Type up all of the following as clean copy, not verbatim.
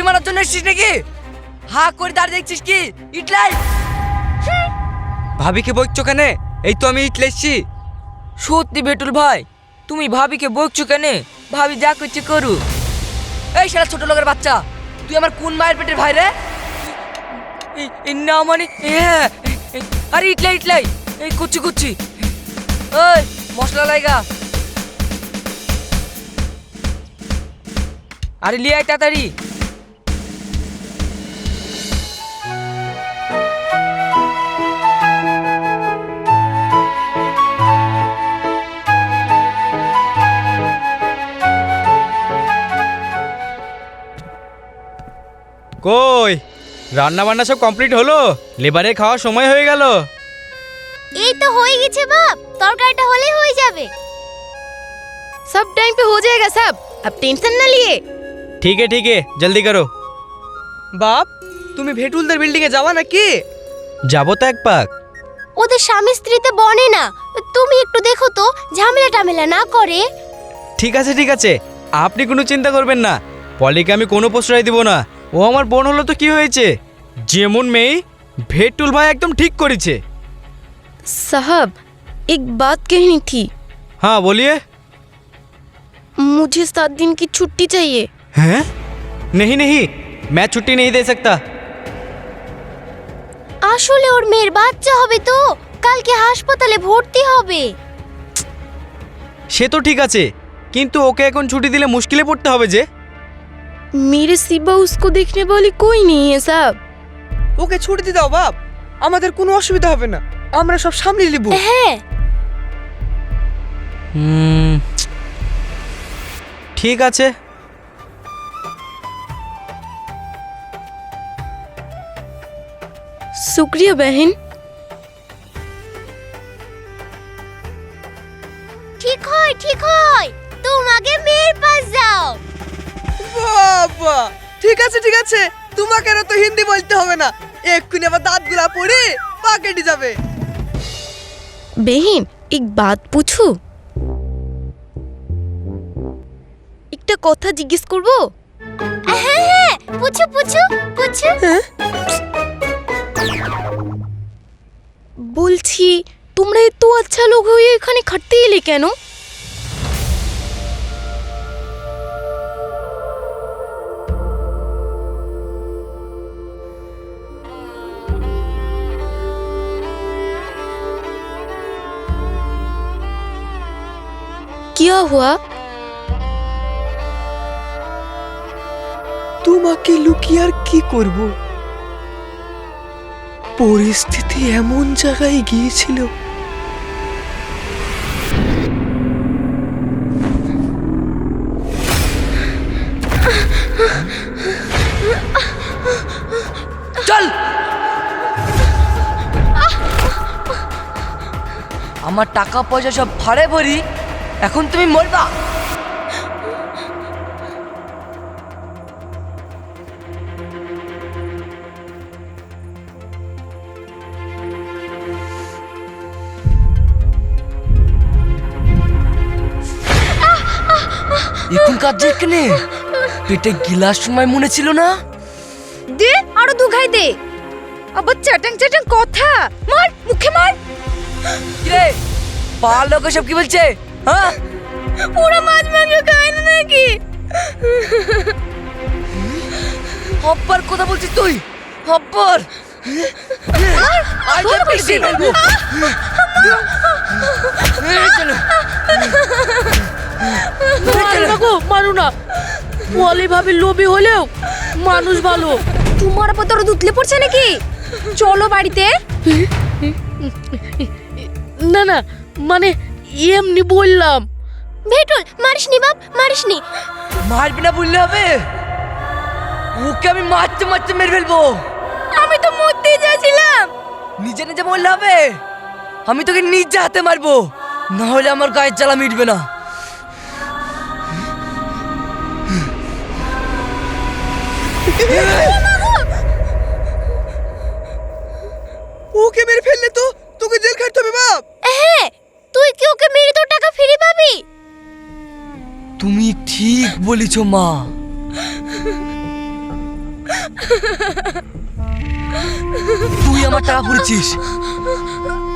মারার জন্য এসেছিস নাকি? হা করে দাঁড়িয়ে দেখছিস কি? ইটলাই ভাবিকে বকছো কেন? এই তো আমি ইট লেসছি। সত্যি বেটুল ভাই, তুমি ভাবিকে বকছো কেন? ভাবি যা করছে করু। এই শালা ছোট লোকের বাচ্চা, তুই আমার কোন মায়ের পেটের ভাই রে? না মানে হ্যাঁ, আরে ইটলাই ইটলাই, এই কুচি কুচি, ওই মশলা লাগা, আরে লিয়ে আয় তাড়াতাড়ি। কই রান্না বান্না সব কমপ্লিট হলো? লেবারের খাওয়ার সময় হয়ে গেল। এই তো হয়ে গেছে বাপ, তরকারিটা হলেই হয়ে যাবে। सब टाइम पे हो जाएगा सब, अब टेंशन ना लिए। ঠিক है জলদি করো। বাপ, তুমি ভেটুলদের বিল্ডিং এ যাওয়া নাকি? যাবো তো এক পাক। ওদের স্বামী স্ত্রীতে বনে না, তুমি একটু দেখো তো ঝামেলা টামেলা না করে। ঠিক আছে আপনি কোনো চিন্তা করবেন না, পলিকে আমি কোনো প্রশ্রয় দিব না। ও আমার বোন হলো তো কি হয়েছে, যেমন মেয়ে ভেটুল ভাই একদম ঠিক করেছে। साहब एक बात कहनी थी, हाँ बोलिए। मुझे 7 दिन की छुट्टी चाहिए। हैं? नहीं मैं छुट्टी नहीं दे सकता। আসলে ওর মেয়ের বাচ্চা হবে তো, কালকে হাসপাতালে ভর্তি হবে। সে তো ঠিক আছে, কিন্তু ওকে এখন ছুটি দিলে মুশকিলে পড়তে হবে যে। मेरे सिवा उसको देखने वाली कोई नहीं है साहब। ওকে ছুটি দিয়ে দাও বাপ, আমাদের কোনো অসুবিধা হবে না, আমরা সব সামলে নেব। হ্যাঁ ঠিক আছে। शुक्रिया बहन। ঠিক হয়, তোমাকে মেয়ের পাশ যাও। বাবা ঠিক আছে, তোমাকে তো হিন্দি বলতে হবে না, এক্ষুনি আবার দাঁতগুলা পড়ে পা কেটে যাবে। बहन एक बात पूछूं? একটা কথা জিজ্ঞেস করব? হ্যাঁ পুছো। বলছি তোমরা এত আচ্ছা লোক হয়ে এখানে খাটতে এলে কেন? क्या हुआ? তোমাকে লুকিয়ে আর কি করব, পরিস্থিতি এমন জায়গায় গিয়েছিল। চল, আমার টাকা পয়সা সব ফাড়ে ভরি, এখন তুমি মরবা। এখন কাজ যেখানে পেটে গিলাস সময় মনে ছিল না। দে আরো দুঘাই দে, আবার চাটাং কথা মার, মুখে মার। কিরে পাল লোক সব কি বলছে? হ্যাঁ পুরো মাছ মাংস খায় না নাকি? হব্বার কথা বলছিস তুই? হব্বার মারু না, বলে ভাবে লোভী হলেও মানুষ ভালো। তোমার উপর তোর দুতলে পড়ছে নাকি? চলো বাড়িতে। না মানে এমনি বললাম। ভেটুল মারিসনি বাপ, মারিসনি। মারবি না বললে হবে? ওকে আমি মারতে মেরে ফেলবো। আমি তো মরতেই যাচ্ছিলাম। নিজে বললে হবে? আমি তোকে নিজে হাতে মারবো, না হলে আমার গায়ের জ্বালা মিটবে না। ওকে মেরে ফেললে তো তোকে জেল খাটতে হবে বাপ। হ্যাঁ, তুই কি ওকে মেরে তোর টাকা ফিরে পাবি? তুমি ঠিক বলেছো মা। তুই আমার টাকা পুড়েছিস,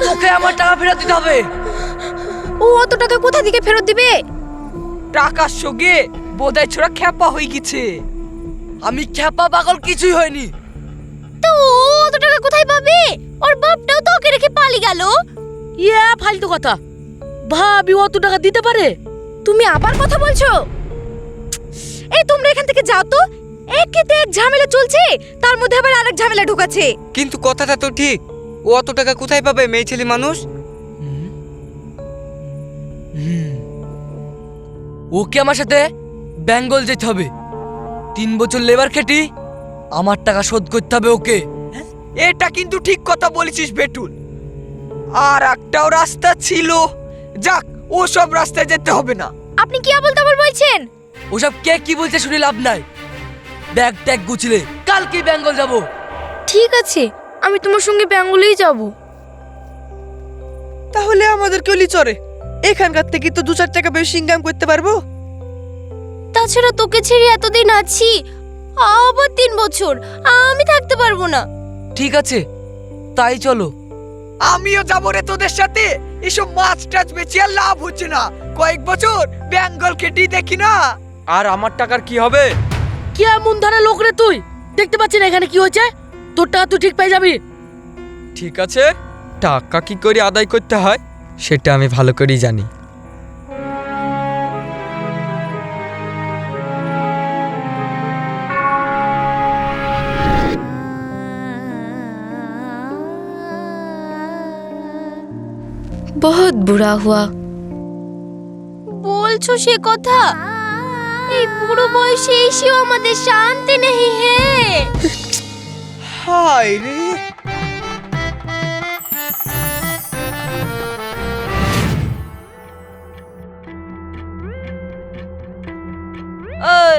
তোকে আমার টাকা ফেরত দিতে হবে। ও অত টাকা কোথা থেকে ফেরত দিবে? টাকার সঙ্গে বোধহয় ছোড়া খ্যাপা হয়ে গেছে। আমি খ্যাপা পাগল কিছুই হয়নি। তো ও অত টাকা কোথায় পাবে? ওর বাপটাও তো ওকে রেখে পালিয়ে গেল। ইয়া ফালতু কথা, ভাবি অত টাকা দিতে পারে? তুমি আবার কথা বলছো? এই তোমরা এখান থেকে যাও তো। একেতে এক ঝামেলা চলছে, তার মধ্যে আবার আরেক ঝামেলা ঢুকাচ্ছে। কিন্তু কথাটা তো ঠিক, ও অত টাকা কোথায় পাবে মেয়ে ছেলে মানুষ? ওকে আমার সাথে বেঙ্গল যেতে হবে। 3 বছর লেবার খেটি আমার টাকা শোধ করতে হবে ওকে। এটা কিন্তু ঠিক কথা বলেছিস বেটুল। আর একটাও রাস্তা ছিল, যাক ও সব রাস্তায় যেতে হবে না। আপনি কি আবল তাবল বলছেন? ওসব কে কি বলছে শুনে লাভ নাই। ব্যাগ ট্যাগ গুছলে কালকে বেঙ্গল যাব। ঠিক আছে, আমি তোমার সঙ্গে বেঙ্গলেই যাব। তাহলে আমাদের কেউ চরে, এখানকার থেকে তো 2-4 টাকা বেশি ইনকাম করতে পারবো। তাছাড়া তোকে ছেড়ে এতদিন আছি, আবার 3 বছর আমি থাকতে পারবো না। ঠিক আছে তাই চলো। আমিও যাবো রে তোদের সাথে। এসব মাছ টাছ বেচে আর লাভ হচ্ছে না। কয়েক বছর বেঙ্গল খেটি দেখি না। আর আমার টাকার কি হবে? কি এমন ধারা লোক রে তুই? দেখতে পাচ্ছি না এখানে কি হয়েছে? তোর টাকা তুই ঠিক পেয়ে যাবি। ঠিক আছে, টাকা কি করে আদায় করতে হয় সেটা আমি ভালো করেই জানি। बहुत बुरा हुआ। বলছো সে কথা? এই বুড়ো বয়সে এসেও আমাদের শান্তি নেই হে। হায় রে, এই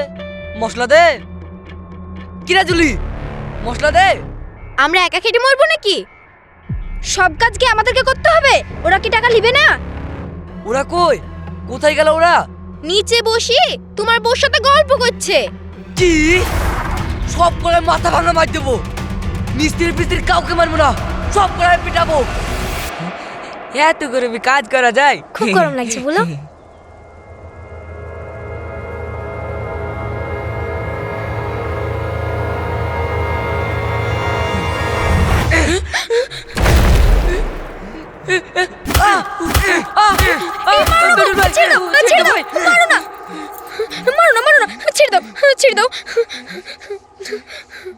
মশলা দে। কিরা জুলি মশলা দে। আমরা একা খেটে মরবো নাকি? সব কাজ কি আমাদেরকে করতে হবে? ওরা কি টাকা নিবে না? ওরা কই? কোথায় গেল ওরা? নিচে বসি তোমার বউর সাথে গল্প করছে। কি? সব করে মাথা ভাঙা মার দেবো। মিস্ত্রি ফিস্ত্রি কাউকে মারবো না, সব করে পিটাবো। এত করে কাজ করা যায়? খুব গরম লাগছে বলো।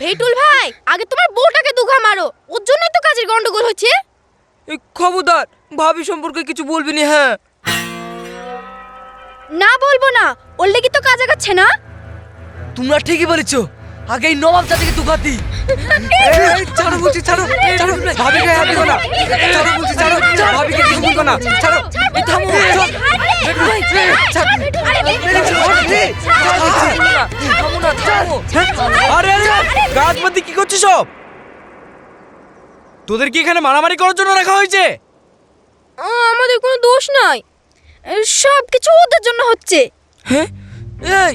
ভেটুল ভাই, আগে তোমার বউটাকে দুঘা মারো, ওর জন্যই তো কাজের গন্ডগোল হচ্ছে। খবরদার ভাবি সম্পর্কে কিছু বলবি না। হ্যাঁ না বলবো না, ওর লেগে তো কাজ আগাচ্ছে না। তোমরা ঠিকই বলেছো, আগে এই নবাব জাতিকে দুঘাতি। ছাড়ো বলছি, ছাড়ো ছাড়ো, ভাবিকে হাত দিও না। ছাড়ো বলছি, ছাড়ো, ভাবিকে কিছু বলবো না। ছাড়ো, এই থামো। থামো না, থামো। আরে আরে গাছপাতি কি করছিস সব? তোদের কি এখানে মারামারি করার জন্য রাখা হয়েছে? আমাদের কোনো দোষ নাই, সব কিছু ওদের জন্য হচ্ছে। হ্যাঁ এই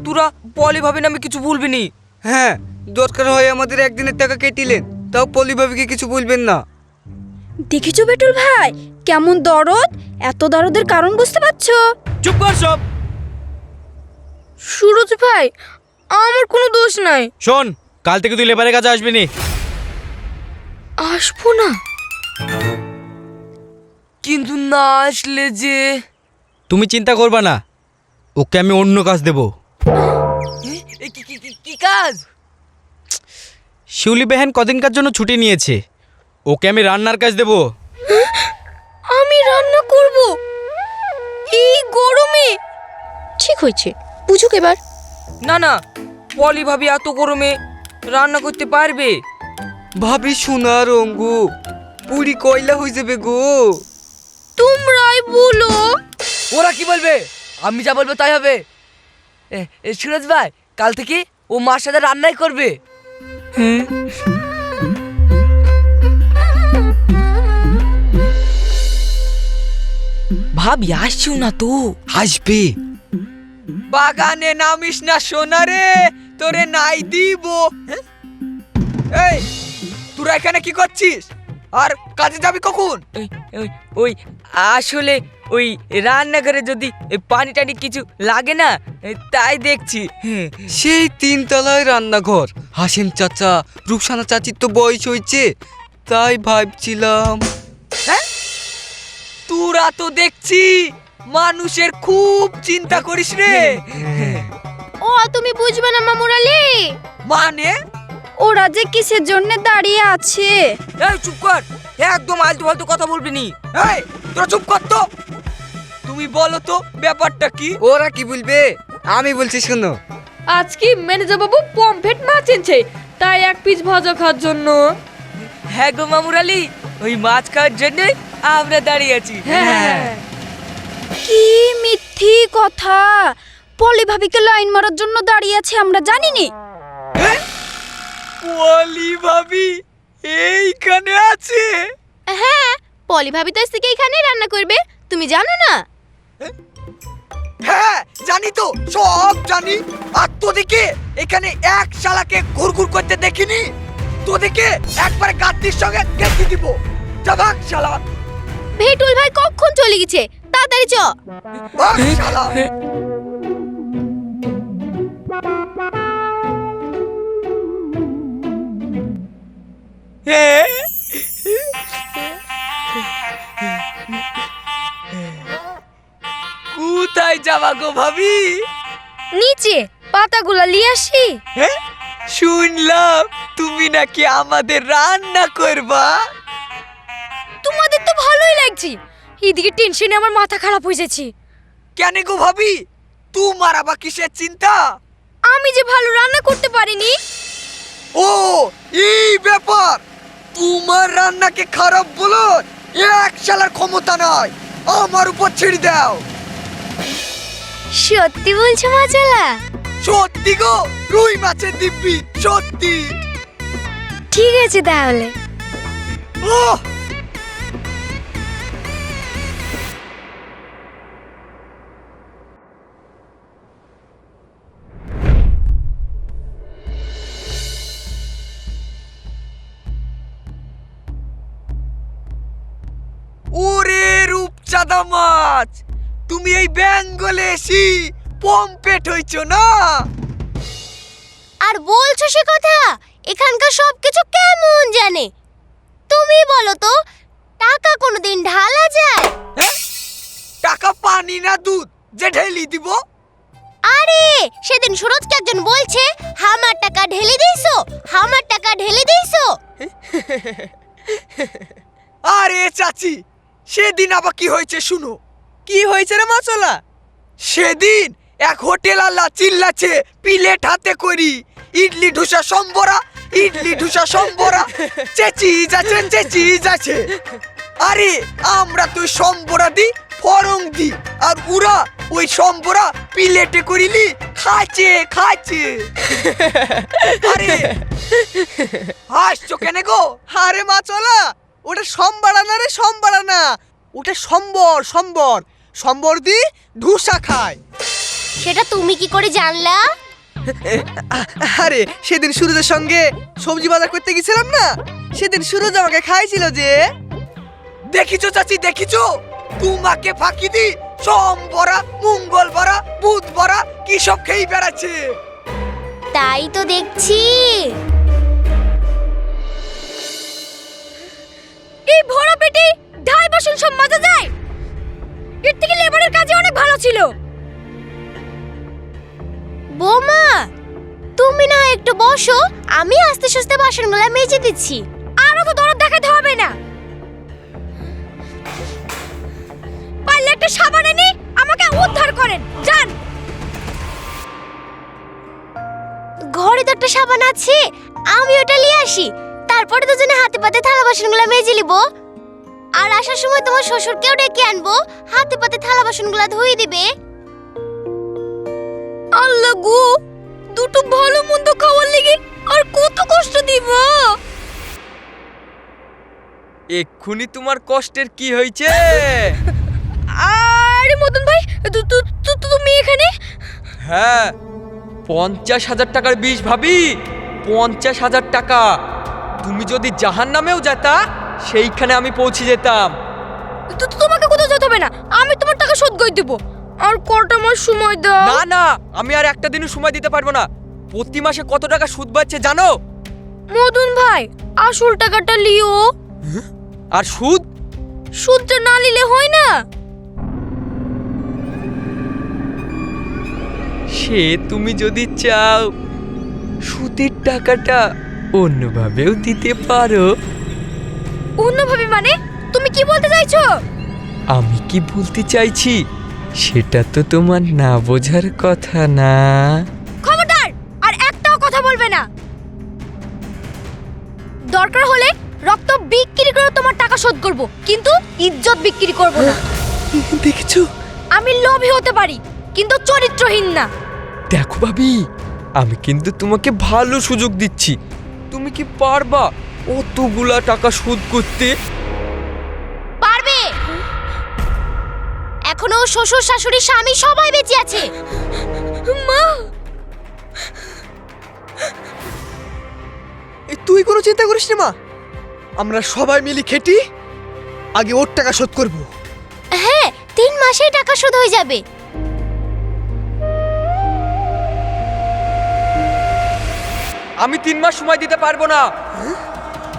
তোরা বলে ভাবে না আমি কিছু বলবি নি। হ্যাঁ, দরকার হয় আমাদের একদিনের টাকা কেটিলেন, তাও পলি ভাবিকে কিছু বলবেন না। দেখেছো বেটুল ভাই কেমন দরদ? এত দরদের কারণ বুঝতে পারছো? চুপ কর সব। সুরজ ভাই, আমার কোনো দোষ নাই। শোন, কাল থেকে তুই লেবারের কাছে আসবি নি। আসবো না? কিন্তু না আসলে যে। তুমি চিন্তা করবা না, ওকে আমি অন্য কাজ দেব। কি কাজ? শিউলি বেহেন কদিনকার জন্য ছুটি নিয়েছে, ওকে আমি রান্নার কাজ দেব। আমি রান্না করব এই গরমে? ঠিক হয়েছে, বুঝুক এবার। না না, পলি ভাবি এত গরমে রান্না করতে পারবে? ভাবি সোনার অঙ্গু পুরি কয়লা হয়ে যাবে গো। তোমরাই বলো। ওরা কি বলবে? আমি যা বলবো তাই হবে। সুরজ ভাই, কাল থেকে ও মার সাথে রান্নাই করবে। ভাবি আসছিও না তো? আসবে। বাগানে নামিস না সোনা রে, তোরে নাই দিব। এই তোরা এখানে কি করছিস আর কাজে যাবি কখন? ওই আসলে ওই রান্নাঘরে যদি পানি টানি কিছু লাগে না, তাই দেখছি। সেই 3 তলায় রান্নাঘর। হাসিম চাচা রুকসানা চাচির তো বয়স হয়েছে, তাই ভাবছিলাম। তোরা তো দেখছি মানুষের খুব চিন্তা করিস রে। ও তুমি বুঝবে না মামুরালি, মানে ওরা যে কিসের জন্য দাঁড়িয়ে আছে। এই চুপ কর, একদম আলতু ফালতু কথা বলবি নি। এই তোরা চুপ কর তো। তুমি বলো তো ব্যাপারটা কি? ওরা কি বলবে, আমি বলছি শোনো। আজকে ম্যানেজার বাবু পমফ্রেট মাছ এনেছে, তাই 1 পিস ভাজা খাওয়ার জন্য। হ্যাঁ গো মামুর আলী, ওই মাছ খাওয়ার জন্য আমরা দাঁড়িয়ে আছি। হ্যাঁ। কি মিথ্যি কথা, পলি ভাবিকে লাইন মারার জন্য দাঁড়িয়ে আছে আমরা জানিনি। পলি ভাবি এইখানে আছে? হ্যাঁ পলি ভাবি তো আজকে এখানেই রান্না করবে, তুমি জানো না? হ্যাঁ জানি তো, সব জানি। আর তোদেরকে এখানে এক শালাকে ঘুরঘুর করতে দেখিনি। তোদেরকে একবার গাদ্দির সঙ্গে দেখে দিব। যা ভাগ শালা, ভেটুল ভাই কখন চলে গেছে, তাড়াতাড়ি চ। ভাগ শালা। কোথায় যাবা গো ভাবি? নিচে পাতাগুলা নিয়ে আসি। শুনলাম তুমি নাকি আমাদের রান্না করবা। তোমাদের তো ভালোই লাগছে, এদিকে টেনশনে আমার মাথা খারাপ হয়ে যাচ্ছে। কেন গো ভাবি, তোমার আবার কিসের চিন্তা? আমি যে ভালো রান্না করতে পারিনি। ও এই ব্যাপার, তোমার রান্নাকে খারাপ বলো এক শালার ক্ষমতা নাই। আমার উপর ছেড়ে দাও। সত্যি বলছো মাচালা? সত্যি গো, রুই মাছের দিব্যি, সত্যি। ঠিক আছে তাহলে। ওহ ওরে রূপচাঁদা মাছ, তুমি এই বেঙ্গলে এসি পম্পেট হইছো না? আর বলছো সে কথা, এখানকার সবকিছু কেমন জানে? তুমি বলো তো, টাকা কোনোদিন ঢালা যায়? টাকা পানি না দুধ যে ঢেলি দিব? আরে সেদিন সুরজকে একজন বলছে, আমার টাকা ঢেলে দিয়েছো, আমার টাকা ঢেলে দিয়েছো। আরে চাচি, সেদিন আবার কি হয়েছে শুনো। কি হয়েছে রে মাছলা? সেদিন এক হোটেল আল্লাহ চিল্লাছে প্লেট হাতে করি, ইডলি ঢুসা সম্বরা, ইডলি ঢুসা সম্বরা, চেঁচি যাচ্ছে। আরে আমরা তো সম্বরা দি ফরং দি, আর ওরা ওই সম্বরা প্লেটে করিলি খাচ্ছে। আরে হাসছো কেন গো? আরে মাছলা, ওটা সম্বাড়া না রে, সম্বাড়া না, ওটা সম্বর দি ধুসা খায়। সেটা তুমি কি করে জানলা? আরে সেদিন সুরজের সঙ্গে সবজি বাজার করতে গেছিলাম না, সেদিন সুরজ আমাকে খাইছিল যে। দেখিছো চাচি, দেখিছো? তোমাকে ফাঁকি দি সোমবারা, মঙ্গলবারা, বুধবারা কি সব খেয়ে বেড়াচ্ছে। তাই তো দেখছি। এই ভরা পেটে ঢাই বাসন সব মাজা যায়? এর থেকে লেবারের কাজে অনেক ভালো ছিল। বৌমা তুমি না একটু বসো, আমি আস্তে আস্তে বাসনগুলো মেজে দিচ্ছি। আরো তো দরদ দেখাতে হবে না, পারলে একটা সাবান এনে আমাকে উদ্ধার করেন যান। ঘরে তো একটা সাবান আছে, আমি ওটা নিয়ে আসি, তারপরে দুজনে হাতে পাতে থালা বাসনগুলো মেজে নিব। আর আসার সময় তোমার শ্বশুরকেও ডেকে আনবো, হাতে পাতে থালা বাসনগুলো ধুয়ে দিবে। আল্লাহ গো, দুটো ভালো মন্দ খাওয়ার লেগে আর কত কষ্ট দিব। এক্ষুনি তোমার কষ্টের কি হয়েছে? আরে মদন ভাই, তুমি এখানে? হ্যাঁ, 50,000 টাকার বিষ ভাবি, 50,000 টাকা। তুমি যদি জাহান্নামেও যেতা সেইখানে আমি পৌঁছে যেতাম। তোমাকে কোথাও যেতে হবে না, আমি তোমার টাকা শোধ করে দেব। আর কটা মাস সময় দাও। না না, আমি আর একটা দিনও সময় দিতে পারবো না। প্রতি মাসে কত টাকা সুদ বাড়ছে জানো? মদন ভাই, আসল টাকাটা লিও। আর সুদ? সুদটা না নিলে হয় না। সে তুমি যদি চাও সুদের টাকাটা অন্যভাবেও দিতে পারো। অন্যভাবে মানে? তুমি কি বলতে চাইছো? আমি কি বলতে চাইছি সেটা তো তোমার না বোঝার কথা না। খবরদার, আর একটাও কথা বলবে না। দরকার হলে রক্ত বিক্রি করে তোমার টাকা শোধ করব, কিন্তু ইজ্জত বিক্রি করব না। দেখেছো? আমি লোভী হতে পারি, কিন্তু চরিত্রহীন না। দেখো ভাবি, আমি কিন্তু তোমাকে ভালো সুযোগ দিচ্ছি। তুমি কি পারবা অতগুলা টাকা শোধ করতে? পারবে। এখনো শ্বশুর শাশুড়ি স্বামী সবাই বেঁচে আছে। মা, তুই কোনো চিন্তা করিস না মা, আমরা সবাই মিলে খেটি আগে ওর টাকা শোধ করব। হ্যাঁ, 3 মাসেই টাকা শোধ হয়ে যাবে। আমি 3 মাস সময় দিতে পারবো না।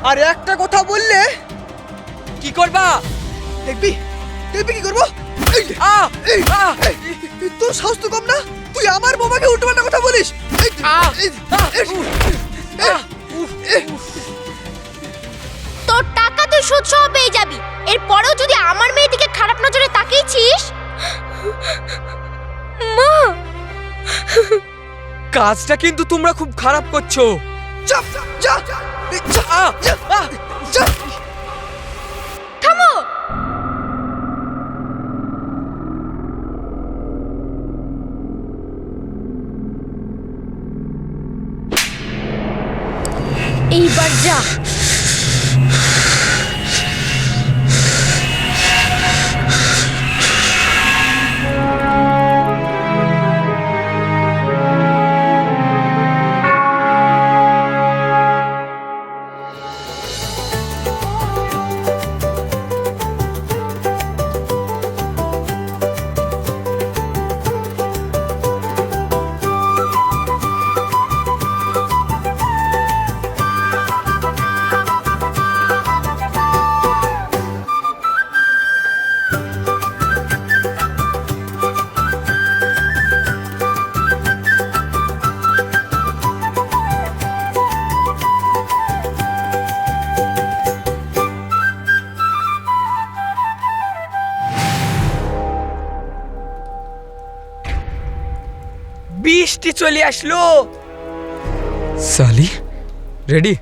আর একটা কথা বললে কি করবা? দেখবি দেখবি কি করবো। এই লে, আহ! এই, আহ! এই, তোর সাহস তো কম না, তুই আমার বোমাকে উল্টোপাল্টা কথা বলিস। এই, আহ! এই, আহ! এই, আহ! এই, তোর টাকা তুই সুদ সহ পেয়ে যাবি। এরপরেও যদি আমার মেয়ের দিকে খারাপ নজরে তাকিয়েছিস। মা, কাজটা কিন্তু তোমরা খুব খারাপ করছো। চাপ, যা, এই, যা, আহ! যা, আহ! যা। থামো। এইবার যা। বৃষ্টি চলে আসলো। সালি রেডি?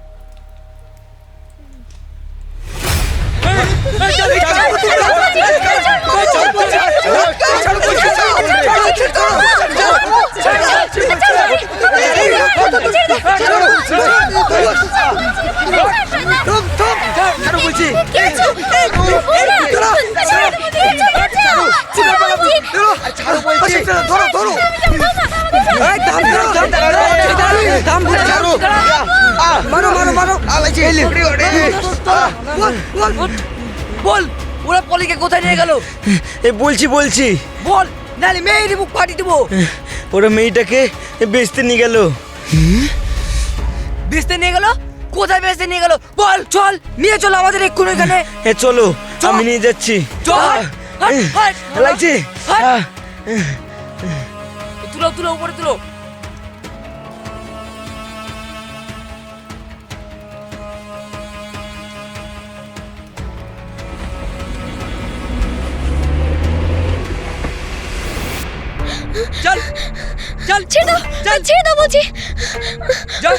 বল, ওরা পলিকে কোথায় নিয়ে গেল? বলছি বল, নালে মেয়ের মুখ ফাটিয়ে দেবো। ওরা মেয়েটাকে বেচতে নিয়ে গেল। বেচতে নিয়ে গেল? কোথায় বেচতে নিয়ে গেল? বল, চল নিয়ে চল আমাদের এক্ষুনি এখানে। চলো, আমি নিয়ে যাচ্ছি। চল, হাট, হাট, লাগছে। হাট। তুলো তুলো, উপরে তুলো। চল চল, ছেড়ে দাও, ছেড়ে দাও বলছি। চল।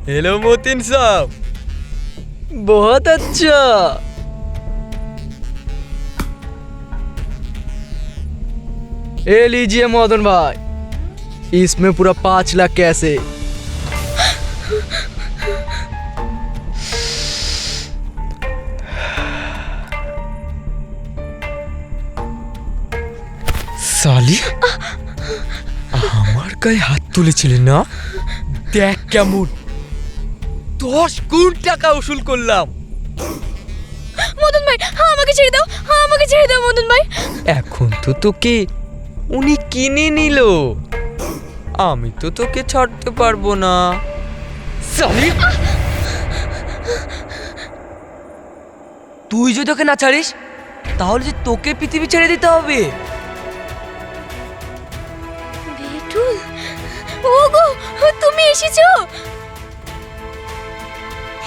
हेलो मोतिन साहब, बहुत अच्छा। ये लीजिए मदन भाई, इसमें पूरा 5 लाख कैसे। साली আমার গায়ে হাত তুলেছিলি না? দেখ কেমন 10 গুণ টাকা উসুল করলাম। মদন ভাই আমাকে ছেড়ে দাও, আমাকে ছেড়ে দাও মদন ভাই। এখন তো তোকে উনি কিনে নিল, আমি তো তোকে ছাড়তে পারবো না। সালি, তুই যদি ওকে না ছাড়িস তাহলে যে তোকে পৃথিবী ছেড়ে দিতে হবে। বেটুল, ওগো তুমি এসেছো?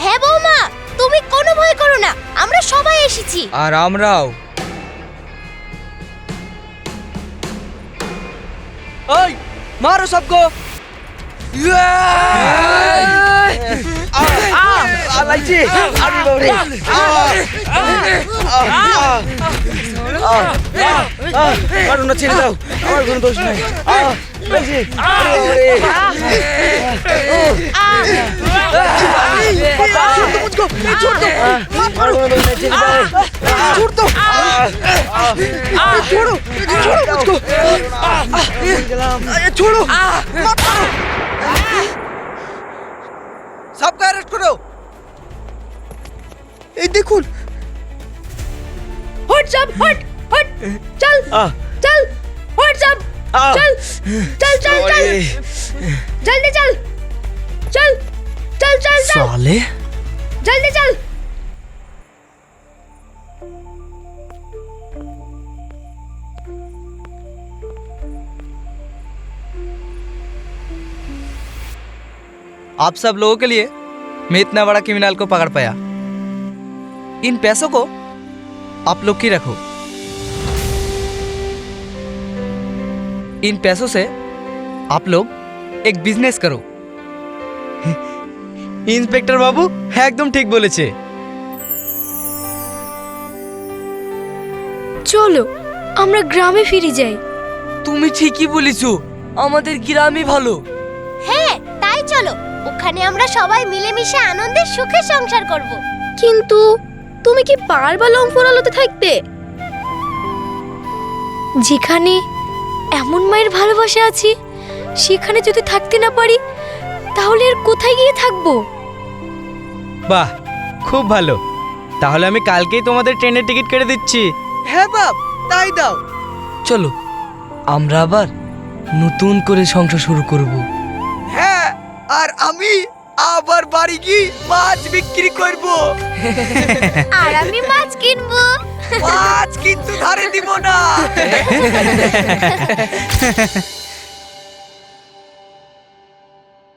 হ্যাঁ বৌমা, তুমি কোনো ভয় করো না, আমরা সবাই এসেছি। আর আমরাও। ওই মারো সবকো। আলাইছি আরে বাবরে। মারো না, ছেড়ে দাও, আমার কোনো দোষ নাই। আলাইছি আরে বাবরে। मुझको छोड़ दो, मारो छोड़ दो, छोड़ो छोड़ो मुझको, अरे छोड़ो, मत मारो। सबका अरेस्ट करो। এই দেখুন, হট সব, হট হট, চল চল, হট সব, চল চল চল চল, জলদি চল, চল চল চল চল, साले জলদি চল। आप सब लोगों के लिए मैं इतना बड़ा क्रिमिनल को पकड़ पाया। इन पैसों को आप लोग की रखो। इन पैसों से आप लोग एक बिजनेस करो। इंस्पेक्टर बाबू एकदम ठीक বলেছে। চলো আমরা গ্রামে ফিরে যাই। তুমি ঠিকই বলেছো, আমাদের গ্রামই ভালো। হ্যাঁ তাই চলো, ওখানে আমরা সবাই মিলেমিশে আনন্দে সুখে সংসার করব। কিন্তু তুমি কি বারবার লং ফোরালোতে থাকতে? যেখানে এমন মায়ের ভালোবাসা আছে সেখানে যদি থাকতে না পারি তাহলে আর কোথায় গিয়ে থাকবো? বাহ, খুব ভালো। তাহলে আমি কালকেই তোমাদের ট্রেনের টিকিট কেটে দিচ্ছি। হ্যাঁ বাপ, তাই দাও। চলো আমরা আবার নতুন করে সংসার শুরু করব। হ্যাঁ, আর আমি আবার বাড়ি গিয়ে মাছ বিক্রি করব। আর আমি মাছ কিনবো। মাছ কিন্তু ধারে দিব না।